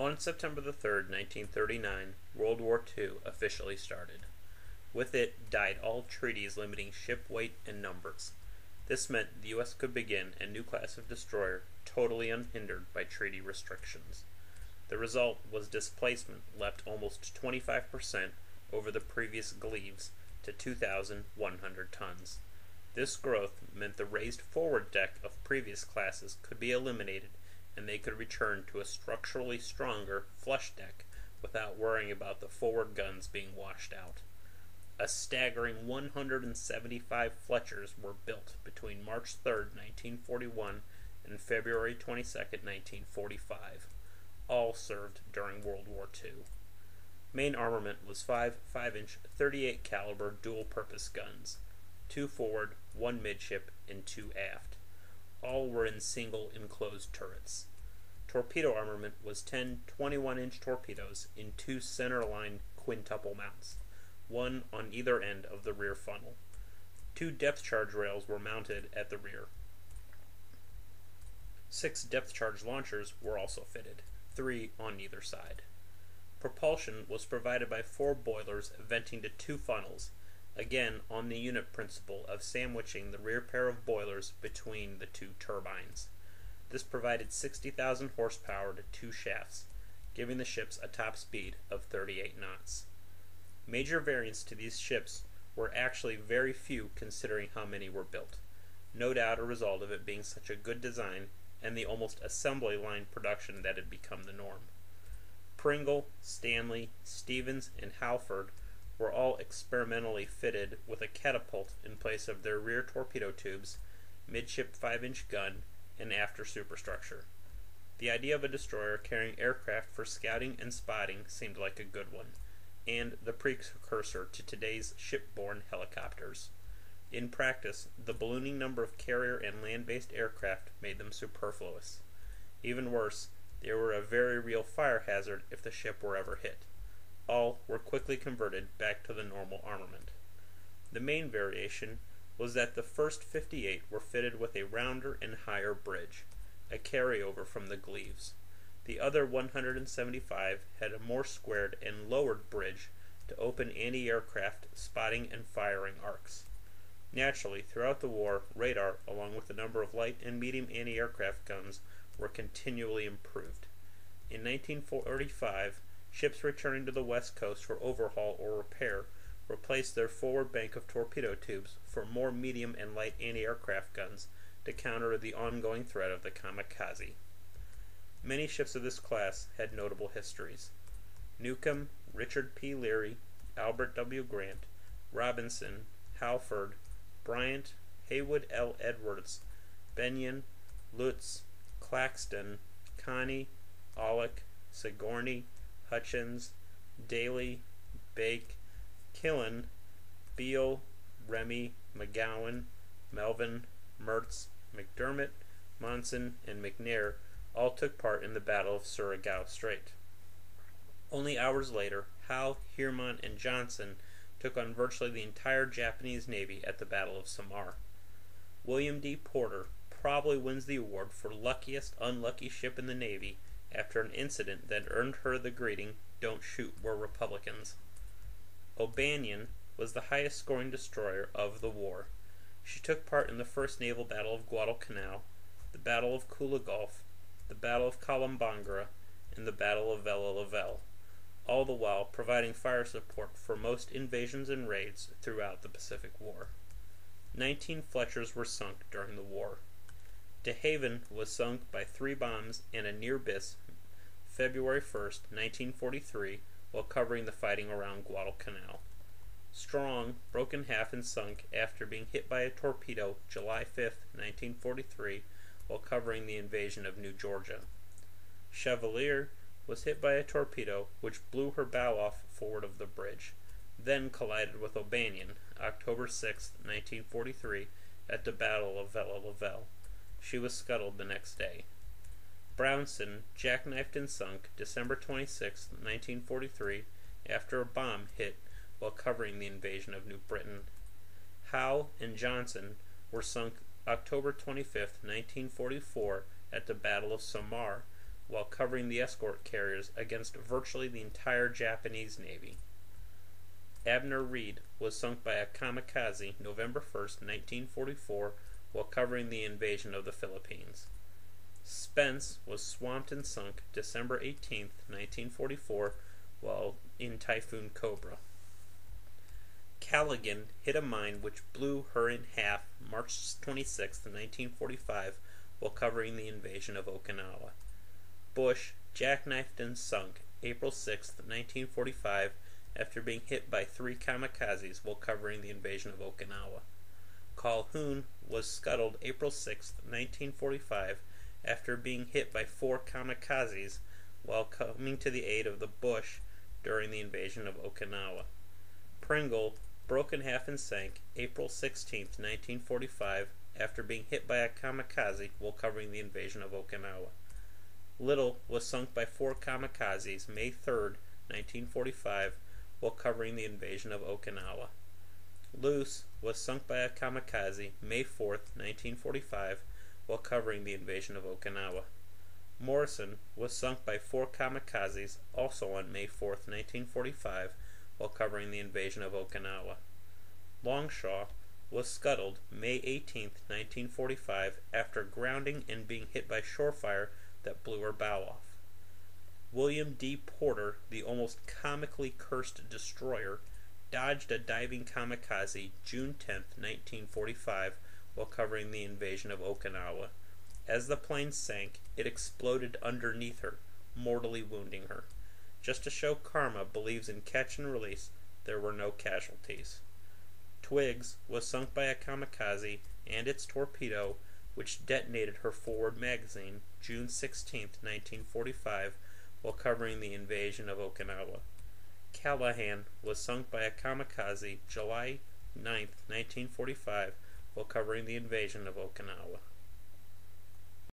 On September the 3rd, 1939, World War II officially started. With it died all treaties limiting ship weight and numbers. This meant the U.S. could begin a new class of destroyer totally unhindered by treaty restrictions. The result was displacement leapt almost 25% over the previous Gleaves to 2,100 tons. This growth meant the raised forward deck of previous classes could be eliminated and they could return to a structurally stronger flush deck without worrying about the forward guns being washed out. A staggering 175 Fletchers were built between March 3, 1941 and February 22, 1945. All served during World War II. Main armament was 5 5-inch 38 caliber dual-purpose guns, 2 forward, 1 midship, and 2 aft. All were in single enclosed turrets. Torpedo armament was 10 21-inch torpedoes in 2 center-line quintuple mounts, 1 on either end of the rear funnel. 2 depth charge rails were mounted at the rear. 6 depth charge launchers were also fitted, 3 on either side. Propulsion was provided by 4 boilers venting to 2 funnels, again on the unit principle of sandwiching the rear pair of boilers between the 2 turbines. This provided 60,000 horsepower to 2 shafts, giving the ships a top speed of 38 knots. Major variants to these ships were actually very few considering how many were built, no doubt a result of it being such a good design and the almost assembly line production that had become the norm. Pringle, Stanley, Stevens, and Halford were all experimentally fitted with a catapult in place of their rear torpedo tubes, midship 5-inch gun, and after superstructure. The idea of a destroyer carrying aircraft for scouting and spotting seemed like a good one, and the precursor to today's shipborne helicopters. In practice, the ballooning number of carrier and land-based aircraft made them superfluous. Even worse, they were a very real fire hazard if the ship were ever hit. All were quickly converted back to the normal armament. The main variation was that the first 58 were fitted with a rounder and higher bridge, a carryover from the Gleaves. The other 175 had a more squared and lowered bridge to open anti-aircraft spotting and firing arcs. Naturally, throughout the war, radar, along with the number of light and medium anti-aircraft guns, were continually improved. In 1945, ships returning to the West Coast for overhaul or repair replaced their forward bank of torpedo tubes for more medium and light anti-aircraft guns to counter the ongoing threat of the kamikaze. Many ships of this class had notable histories. Newcomb, Richard P. Leary, Albert W. Grant, Robinson, Halford, Bryant, Haywood L. Edwards, Benyon, Lutz, Claxton, Connie, Aulick, Sigourney, Hutchins, Daly, Bake, Killen, Beale, Remy, McGowan, Melvin, Mertz, McDermott, Monson, and McNair all took part in the Battle of Surigao Strait. Only hours later, Howe, Heermann, and Johnson took on virtually the entire Japanese Navy at the Battle of Samar. William D. Porter probably wins the award for luckiest unlucky ship in the Navy after an incident that earned her the greeting, "Don't shoot, we're Republicans." O'Banion was the highest scoring destroyer of the war. She took part in the First Naval Battle of Guadalcanal, the Battle of Kula Gulf, the Battle of Kalabangra, and the Battle of Vella Lavelle, all the while providing fire support for most invasions and raids throughout the Pacific War. 19 Fletchers were sunk during the war. De Haven was sunk by 3 bombs and a near miss February 1, 1943, while covering the fighting around Guadalcanal. Strong broke in half and sunk after being hit by a torpedo July 5, 1943, while covering the invasion of New Georgia. Chevalier was hit by a torpedo which blew her bow off forward of the bridge, then collided with O'Banion, October 6, 1943, at the Battle of Vella Lavelle. She was scuttled the next day. Brownson jackknifed and sunk December 26, 1943, after a bomb hit while covering the invasion of New Britain. Howe and Johnson were sunk October 25, 1944, at the Battle of Samar, while covering the escort carriers against virtually the entire Japanese Navy. Abner Reed was sunk by a kamikaze November 1st, 1944, while covering the invasion of the Philippines. Spence was swamped and sunk December 18th, 1944, while in Typhoon Cobra. Callaghan hit a mine which blew her in half March 26, 1945, while covering the invasion of Okinawa. Bush jackknifed and sunk April 6, 1945, after being hit by 3 kamikazes while covering the invasion of Okinawa. Calhoun was scuttled April 6, 1945, after being hit by 4 kamikazes while coming to the aid of the Bush during the invasion of Okinawa. Pringle broke in half and sank April 16, 1945, after being hit by a kamikaze while covering the invasion of Okinawa. Little was sunk by 4 kamikazes May 3, 1945, while covering the invasion of Okinawa. Luce was sunk by a kamikaze May 4, 1945, while covering the invasion of Okinawa. Morrison was sunk by 4 kamikazes also on May 4, 1945, while covering the invasion of Okinawa. Longshaw was scuttled May 18, 1945, after grounding and being hit by shore fire that blew her bow off. William D. Porter, the almost comically cursed destroyer, dodged a diving kamikaze June 10, 1945, while covering the invasion of Okinawa. As the plane sank, it exploded underneath her, mortally wounding her. Just to show Karma believes in catch and release, there were no casualties. Twiggs was sunk by a kamikaze and its torpedo, which detonated her forward magazine June 16, 1945, while covering the invasion of Okinawa. Callahan was sunk by a kamikaze July 9, 1945, while covering the invasion of Okinawa.